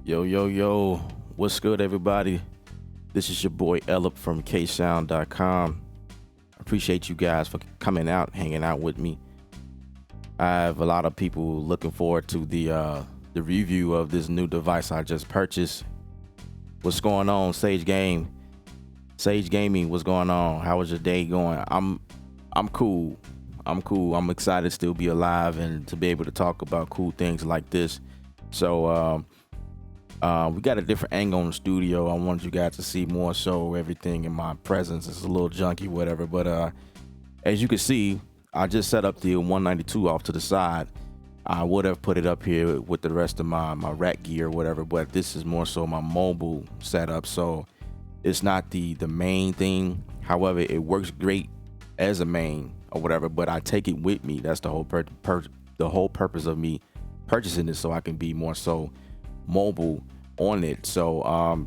Yo, yo, yo. What's good, everybody? This is your boy Ellip from ksound.com. Appreciate you guys for coming out, hanging out with me. I have a lot of people looking forward to the review of this new device I just purchased. What's going on, Sage Gaming, what's going on? How was your day going? I'm cool. I'm excited to still be alive and to be able to talk about cool things like this. So we got a different angle on the studio. I wanted you guys to see more so everything in my presence. It's a little junky, whatever. But as you can see, I just set up the 192 off to the side. I would have put it up here with the rest of my rack gear or whatever, but this is more so my mobile setup. So it's not the main thing. However, it works great as a main or whatever, but I take it with me. That's the whole purpose of me purchasing this, so I can be more so mobile on it. So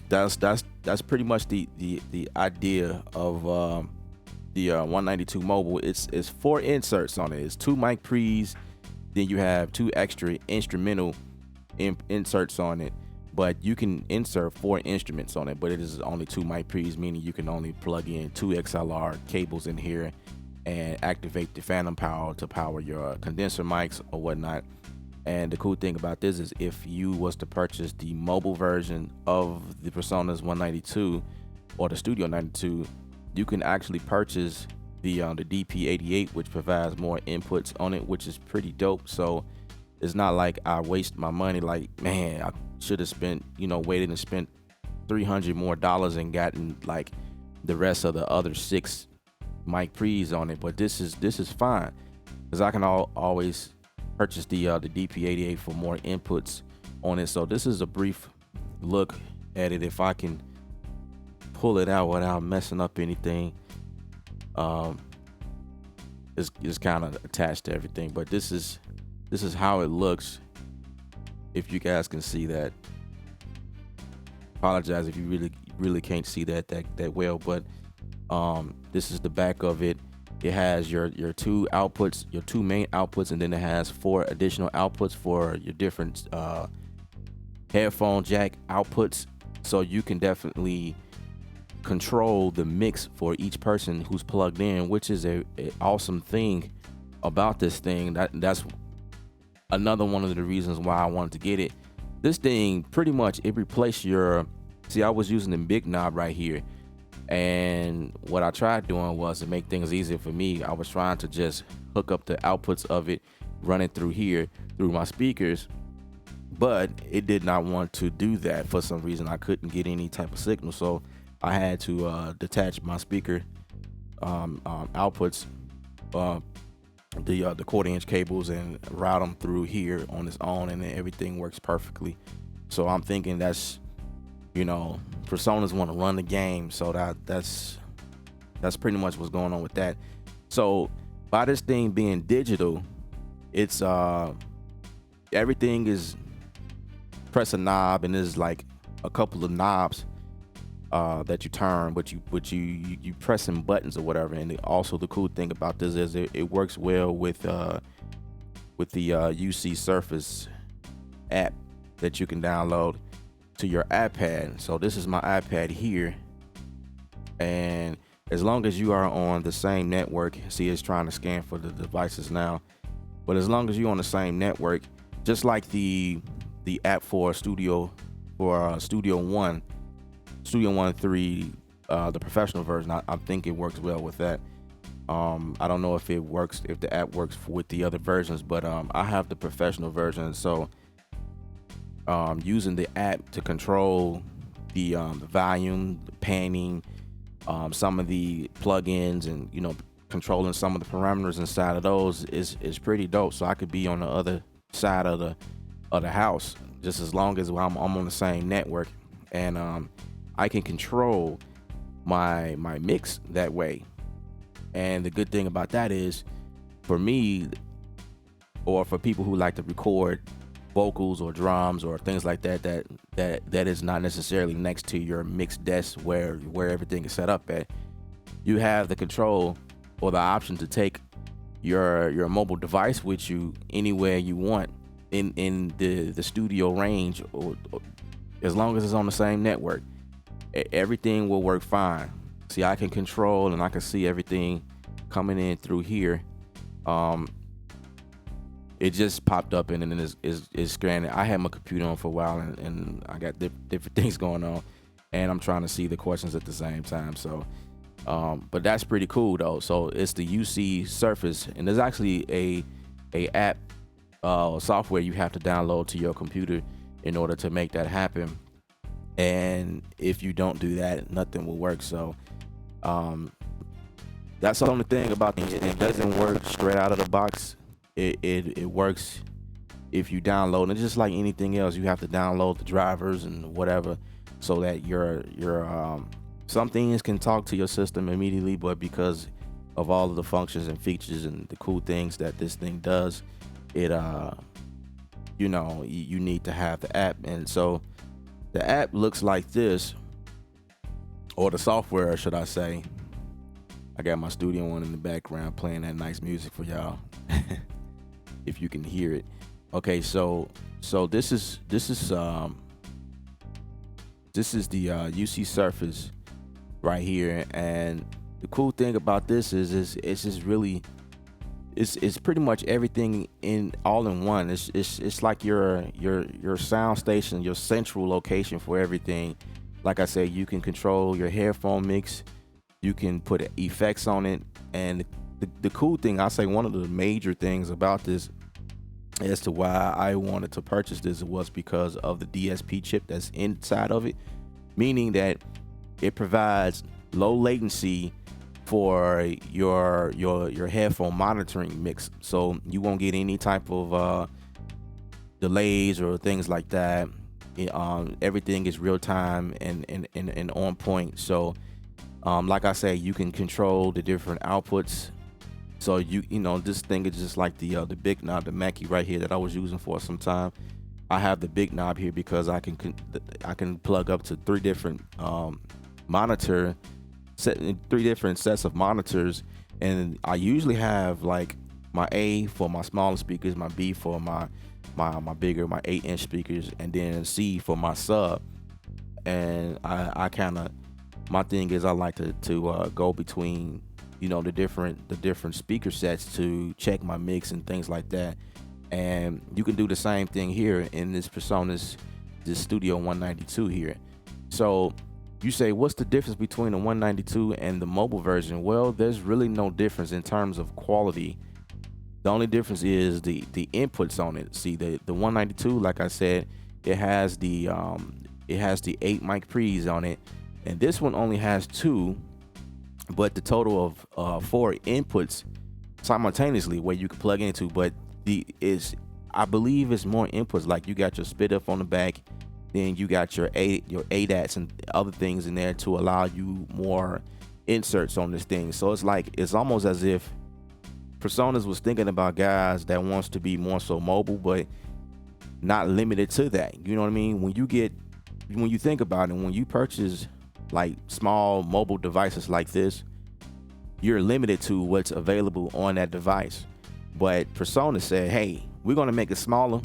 that's pretty much the idea of the 192 mobile. It's 4 inserts on it. It's 2 mic pre's, then you have 2 extra instrumental inserts on it, but you can insert 4 instruments on it, but it is only 2 mic pre's, meaning you can only plug in 2 XLR cables in here and activate the phantom power to power your condenser mics or whatnot. And the cool thing about this is if you was to purchase the mobile version of the Presonus 192 or the Studio 92, you can actually purchase the DP88, which provides more inputs on it, which is pretty dope. So it's not like I waste my money. Like, man, I should have spent, waited and spent $300 more and gotten like the rest of the other 6 mic pre's on it. But this is fine because I can always purchase the DP88 for more inputs on it. So this is a brief look at it. If I can pull it out without messing up anything, it's kind of attached to everything, but this is how it looks. If you guys can see that, apologize if you really can't see that well, but this is the back of it. It has your 2 outputs, your 2 main outputs, and then it has 4 additional outputs for your different headphone jack outputs. So you can definitely control the mix for each person who's plugged in, which is a awesome thing about this thing. That's another one of the reasons why I wanted to get it. This thing pretty much, it replaced I was using the big knob right here, and what I tried doing was to make things easier for me. I was trying to just hook up the outputs of it, run it through here through my speakers, but it did not want to do that. For some reason I couldn't get any type of signal, so I had to detach my speaker outputs, the quarter-inch cables, and route them through here on its own, and then everything works perfectly. So I'm thinking that's, Presonus want to run the game, so that's pretty much what's going on with that. So by this thing being digital, it's everything is press a knob, and there's like a couple of knobs that you turn, but you pressing buttons or whatever. And also the cool thing about this is it works well with the UC Surface app that you can download to your iPad. So this is my iPad here, and as long as you are on the same network, see, it's trying to scan for the devices now, but as long as you're on the same network, just like the app for Studio One 3, the professional version, I think it works well with that. I don't know if the app works with the other versions, but I have the professional version. So using the app to control the volume, the panning, some of the plugins, and controlling some of the parameters inside of those is pretty dope. So I could be on the other side of the house, just as long as I'm on the same network, and I can control my mix that way. And the good thing about that is, for me, or for people who like to record vocals or drums or things like that is not necessarily next to your mix desk where everything is set up at, you have the control or the option to take your mobile device with you anywhere you want in the studio range, or as long as it's on the same network, everything will work fine. See, I can control and I can see everything coming in through here. It just popped up and then it's scanned. I had my computer on for a while and I got different things going on, and I'm trying to see the questions at the same time. So, but that's pretty cool though. So it's the UC Surface, and there's actually a app software you have to download to your computer in order to make that happen. And if you don't do that, nothing will work. So that's the only thing about it. It doesn't work straight out of the box. It works if you download it. Just like anything else, you have to download the drivers and whatever so that your some things can talk to your system immediately, but because of all of the functions and features and the cool things that this thing does, it you know, you need to have the app. And so the app looks like this, or the software, should I say. I got my Studio One in the background playing that nice music for y'all. If you can hear it. Okay, so this is the UC Surface right here, and the cool thing about this is it's just really it's pretty much everything all in one. It's like your sound station, your central location for everything. Like I said, you can control your headphone mix, you can put effects on it, and the cool thing, I say one of the major things about this as to why I wanted to purchase this was because of the DSP chip that's inside of it, meaning that it provides low latency for your headphone monitoring mix, so you won't get any type of delays or things like that. Everything is real time and on point. So like I say, you can control the different outputs. So you know, this thing is just like the big knob, the Mackie right here that I was using for some time. I have the big knob here because I can plug up to three different three different sets of monitors, and I usually have like my A for my smaller speakers, my B for my bigger, my 8-inch speakers, and then C for my sub. And I kind of, my thing is I like to go between, you know, the different speaker sets to check my mix and things like that. And you can do the same thing here in this Presonus, this Studio 192 here. So you say, what's the difference between the 192 and the mobile version? Well, there's really no difference in terms of quality. The only difference is the inputs on it. See, the 192, like I said, it has the 8 mic pre's on it, and this one only has 2, but the total of 4 inputs simultaneously where you can plug into. But I believe it's more inputs. Like you got your spit up on the back, then you got your ADATs and other things in there to allow you more inserts on this thing. So it's almost as if Presonus was thinking about guys that wants to be more so mobile, but not limited to that. You know what I mean? When you think about it, when you purchase like small mobile devices like this, you're limited to what's available on that device. But Presonus said, hey, we're going to make it smaller,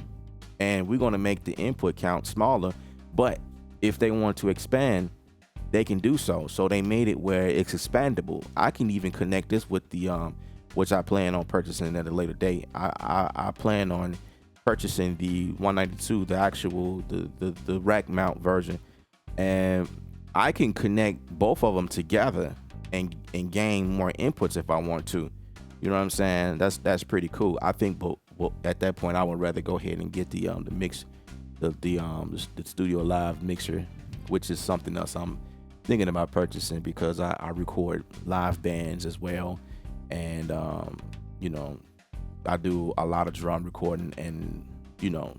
and we're going to make the input count smaller, but if they want to expand, they can do so. So they made it where it's expandable. I can even connect this with the which I plan on purchasing at a later date. I plan on purchasing the 192, the actual the rack mount version, and I can connect both of them together and gain more inputs if I want to. You know what I'm saying? That's pretty cool. I think, but at that point, I would rather go ahead and get the mix, the Studio Live mixer, which is something else I'm thinking about purchasing because I record live bands as well, and you know, I do a lot of drum recording, and you know,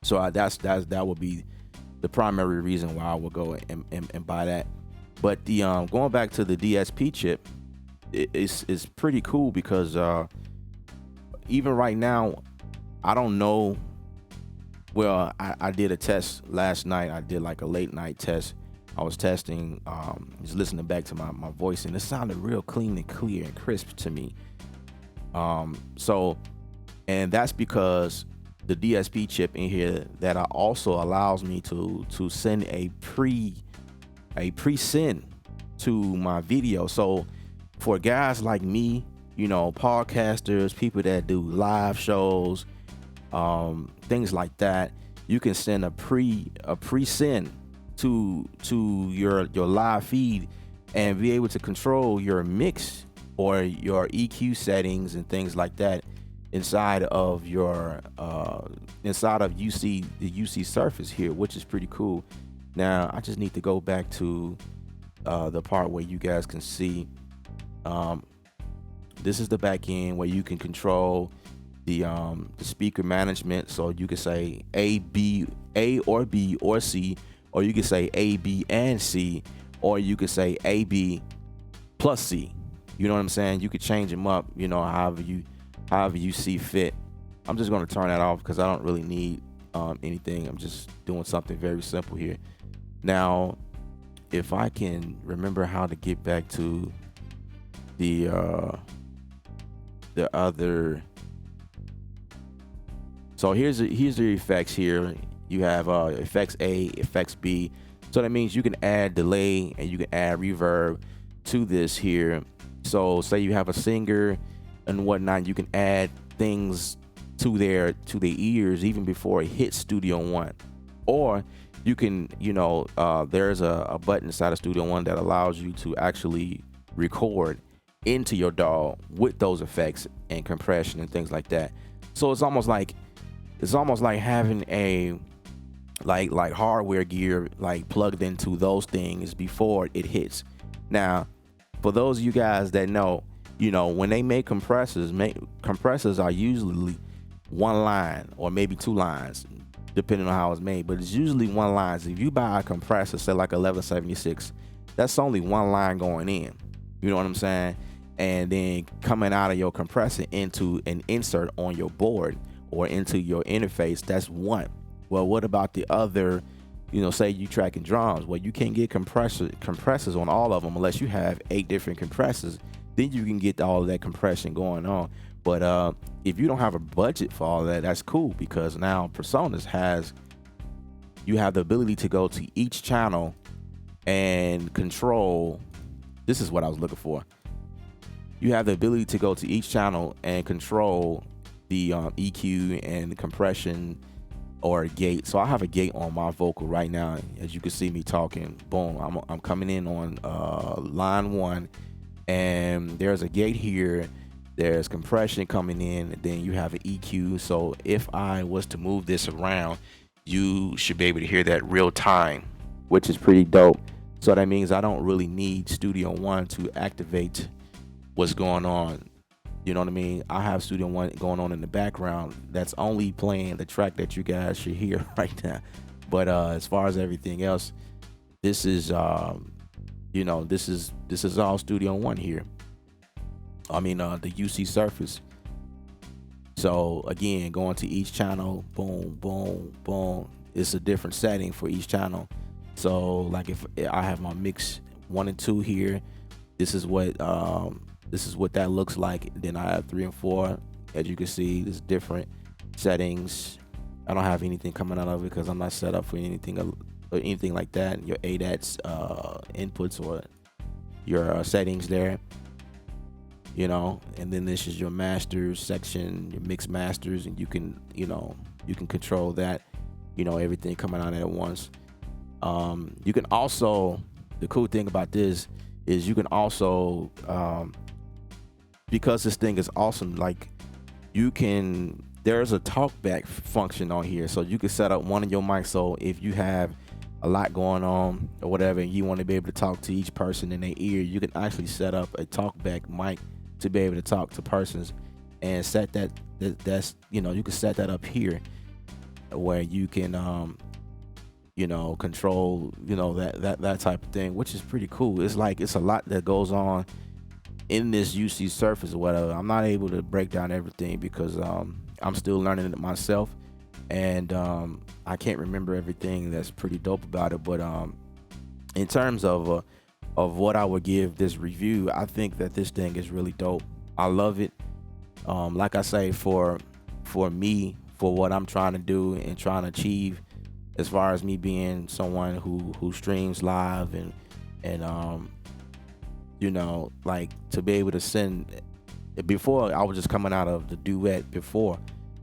so that would be the primary reason why I would go and buy that. But the going back to the DSP chip, it's pretty cool because even right now, I don't know. Well, I did a test last night. I did like a late night test. I was testing, just listening back to my voice, and it sounded real clean and clear and crisp to me. So, and that's because the DSP chip in here that also allows me to send a pre-send to my video. So for guys like me, you know, podcasters, people that do live shows, things like that, you can send a pre-send to your live feed and be able to control your mix or your EQ settings and things like that inside of your the UC Surface here, which is pretty cool. Now I just need to go back to the part where you guys can see this is the back end where you can control the speaker management. So you can say A or B or C, or you can say A, B, and C, or you could say A, B plus C. You know what I'm saying? You could change them up, you know, however you see fit. I'm just going to turn that off because I don't really need anything. I'm just doing something very simple here. Now, if I can remember how to get back to the other. So here's the effects here. You have effects A, effects B. So that means you can add delay and you can add reverb to this here. So say you have a singer and whatnot, you can add things to their ears even before it hits Studio One. Or you can, you know, there's a button inside of Studio One that allows you to actually record into your DAW with those effects and compression and things like that. So it's almost like having a like hardware gear like plugged into those things before it hits. Now, for those of you guys that know, you know, when they make compressors are usually one line or maybe two lines, depending on how it's made, but it's usually one line. So if you buy a compressor, say like 1176, that's only one line going in. You know what I'm saying? And then coming out of your compressor into an insert on your board or into your interface, that's one. Well, what about the other, you know, say you tracking drums? Well, you can't get compressors on all of them unless you have 8 different compressors. Then you can get all of that compression going on. But if you don't have a budget for all of that, that's cool, because now Presonus you have the ability to go to each channel and control. This is what I was looking for. You have the ability to go to each channel and control the EQ and the compression or a gate. So I have a gate on my vocal right now, as you can see me talking. Boom, I'm coming in on line 1, and there's a gate here. There's compression coming in, and then you have an EQ. So if I was to move this around, you should be able to hear that real time, which is pretty dope. So that means I don't really need Studio One to activate what's going on. You know what I mean? I have Studio One going on in the background that's only playing the track that you guys should hear right now. But as far as everything else, this is you know, this is all Studio One here. I mean the UC Surface. So again, going to each channel, boom, boom, boom. It's a different setting for each channel. So like if I have my mix 1 and 2 here, this is what that looks like. Then I have 3 and 4. As you can see, there's different settings. I don't have anything coming out of it because I'm not set up for anything like that. Your ADATs inputs or your settings there, you know. And then this is your masters section, your mix masters, and you can control that, you know, everything coming out at once. You can also, the cool thing about this is you can also because this thing is awesome, like there's a talkback function on here, so you can set up one of your mics. So if you have a lot going on or whatever, and you want to be able to talk to each person in their ear, you can actually set up a talkback mic to be able to talk to persons, and set that's you know, you can set that up here where you can you know, control, you know, that type of thing, which is pretty cool. It's like it's a lot that goes on in this UC Surface or whatever. I'm not able to break down everything because I'm still learning it myself, and I can't remember everything that's pretty dope about it. But in terms of what I would give this review, I think that this thing is really dope. I love it. Like I say, for me, for what I'm trying to do and trying to achieve, as far as me being someone who streams live and like to be able to send. Before, I was just coming out of the duet before,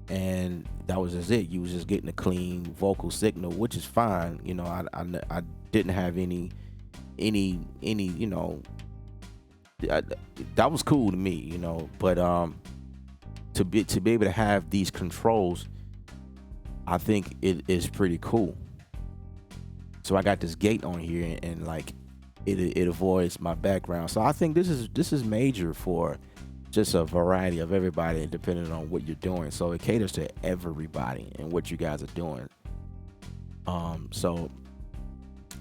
and that was just it. You was just getting a clean vocal signal, which is fine. I didn't have any that was cool to me, but to be able to have these controls, I think it is pretty cool. So I got this gate on here, and like it avoids my background. So I think this is major for just a variety of everybody, depending on what you're doing. So it caters to everybody and what you guys are doing. So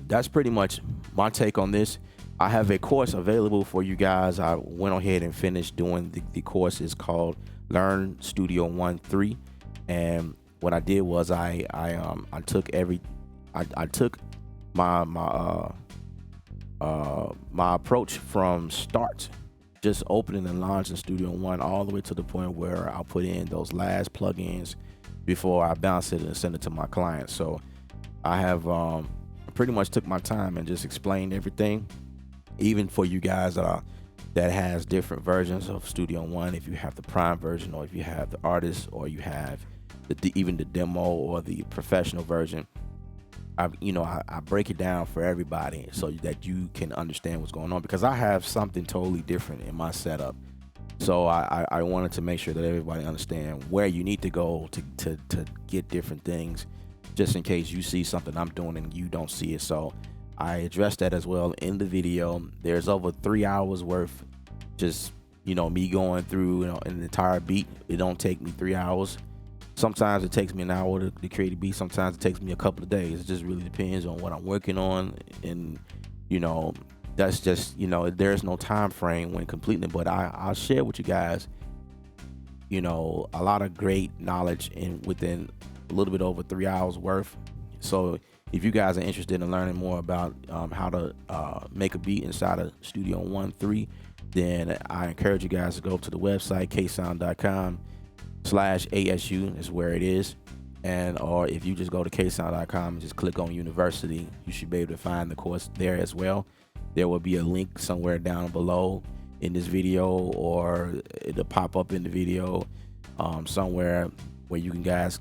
that's pretty much my take on this. I have a course available for you guys. I went ahead and finished doing the course. Is called Learn Studio One 3, and what I did was I took my approach from start, just opening and launching Studio One, all the way to the point where I'll put in those last plugins before I bounce it and send it to my client. So I have pretty much took my time and just explained everything, even for you guys that has different versions of Studio One. If you have the Prime version, or if you have the artist, or you have even the demo or the professional version, I break it down for everybody so that you can understand what's going on, because I have something totally different in my setup. So I wanted to make sure that everybody understand where you need to go to get different things, just in case you see something I'm doing and you don't see it. So I addressed that as well in the video. There's over 3 hours worth, just me going through an entire beat. It don't take me 3 hours. Sometimes it takes me an hour to create a beat. Sometimes it takes me a couple of days. It just really depends on what I'm working on. And, that's just, there's no time frame when completing it. But I'll share with you guys, a lot of great knowledge within a little bit over 3 hours worth. So if you guys are interested in learning more about how to make a beat inside of Studio One 3, then I encourage you guys to go to the website, ksound.com/ASU is where it is. Or if you just go to ksound.com and just click on university, you should be able to find the course there as well. There will be a link somewhere down below in this video, or it'll pop up in the video somewhere where you guys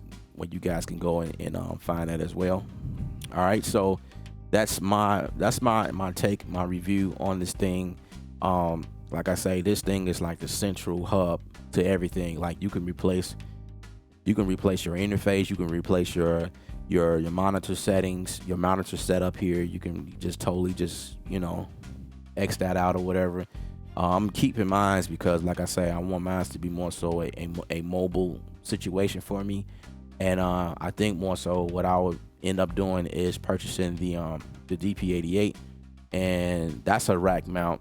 can go and find that as well. All right, so that's my take, my review on this thing. Like I say, this thing is like the central hub to everything. Like you can replace your interface, you can replace your monitor settings, your monitor setup here. You can just totally just X that out or whatever. I'm keeping mine because, like I say, I want mine to be more so a mobile situation for me. And I think more so what I would end up doing is purchasing the DP88, and that's a rack mount,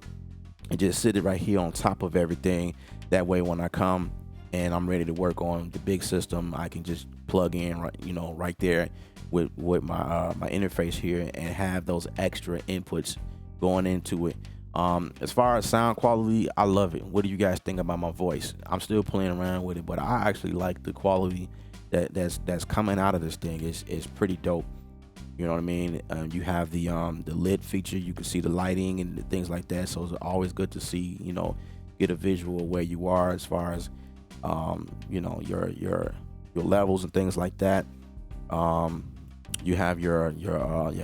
and just sit it right here on top of everything. That way, when I come and I'm ready to work on the big system, I can just plug in right there with my my interface here, and have those extra inputs going into it. As far as sound quality, I love it. What do you guys think about my voice? I'm still playing around with it, but I actually like the quality that's coming out of this thing. Is pretty dope. You know what I mean? You have the lit feature. You can see the lighting and things like that. So it's always good to see, get a visual of where you are as far as your levels and things like that. You have your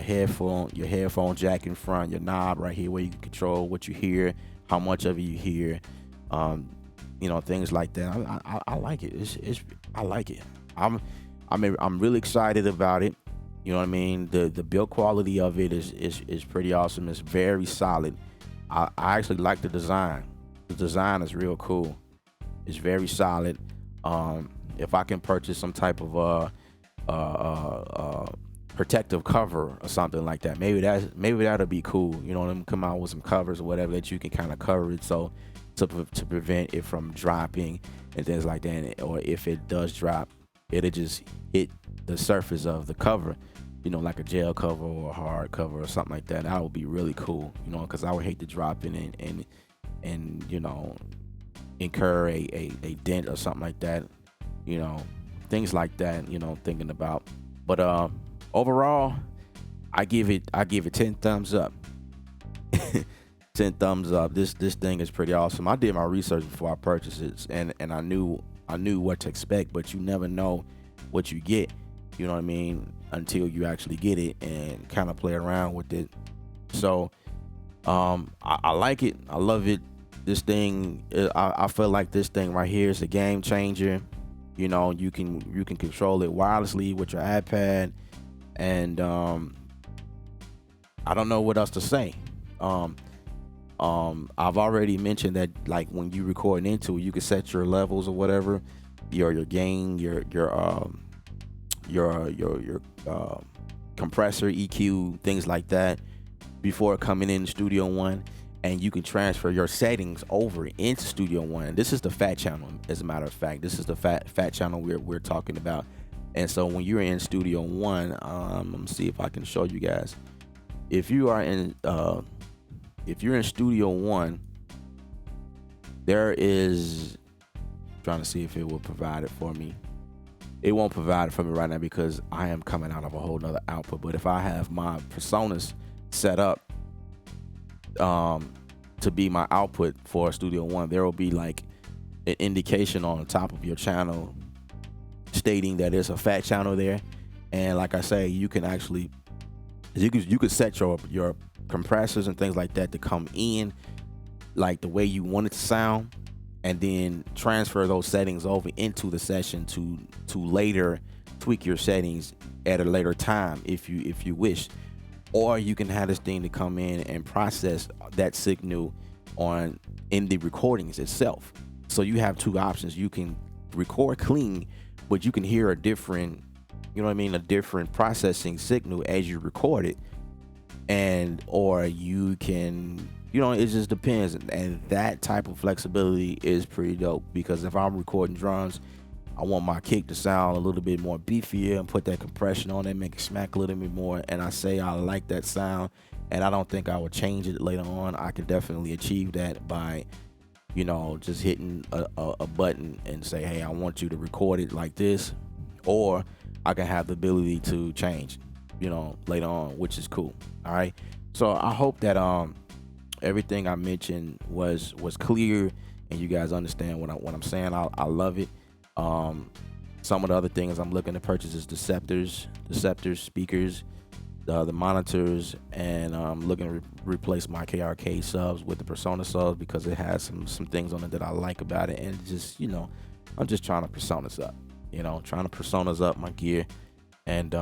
headphone jack in front, your knob right here where you can control what you hear, how much of it you hear, things like that. I like it. I like it. I'm really excited about it. You know what I mean? The build quality of it is pretty awesome. It's very solid. I actually like the design. The design is real cool. It's very solid. If I can purchase some type of protective cover or something like that, maybe that'll be cool. Come out with some covers or whatever that you can kind of cover it, so to prevent it from dropping and things like that. Or if it does drop, it'll just hit the surface of the cover, like a gel cover or a hard cover or something like that. That would be really cool, because I would hate to drop it and incur a dent or something like that, things like that, you know, thinking about. But overall, I give it 10 thumbs up. 10 thumbs up. This thing is pretty awesome. I did my research before I purchased it, and I knew what to expect, but you never know what you get, you know what I mean, until you actually get it and kind of play around with it. So I like it. I love it. This thing, I feel like this thing right here is a game changer. You know, you can control it wirelessly with your iPad, and I don't know what else to say. I've already mentioned that, like, when you record into it, you can set your levels or whatever, your gain, your compressor, EQ, things like that, before coming in Studio One, and you can transfer your settings over into Studio One. This is the fat channel, as a matter of fact. This is the fat channel we're talking about. And so when you're in Studio One, let me see if I can show you guys. If you're in Studio One, there is, trying to see if it will provide it for me. It won't provide it for me right now because I am coming out of a whole nother output. But if I have my Presonus set up to be my output for Studio One, there will be like an indication on the top of your channel stating that it's a fat channel there. And like I say, you can actually, you could set your compressors and things like that to come in like the way you want it to sound, and then transfer those settings over into the session to later tweak your settings at a later time if you wish. Or you can have this thing to come in and process that signal in the recordings itself. So you have two options. You can record clean, but you can hear a different, you know what I mean, a different processing signal as you record it. Or you can, you know, it just depends. And that type of flexibility is pretty dope, because if I'm recording drums, I want my kick to sound a little bit more beefier and put that compression on it, make it smack a little bit more. And I say I like that sound, and I don't think I would change it later on. I could definitely achieve that by, you know, just hitting a button and say, hey, I want you to record it like this. Or I can have the ability to change, you know, later on, which is cool. All right. So I hope that everything I mentioned was clear and you guys understand what I'm saying. I love it. Some of the other things I'm looking to purchase is Deceptors, speakers, the monitors, and I'm looking to replace my KRK subs with the Presonus subs because it has some things on it that I like about it. And just, you know, I'm just trying to Presonus up, you know, trying to Presonus up my gear. And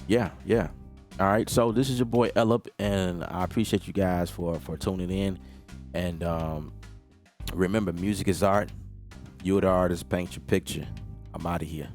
yeah. All right, so this is your boy Ellup, and I appreciate you guys for tuning in. And remember, music is art. You're the artist. Paint your picture. I'm out of here.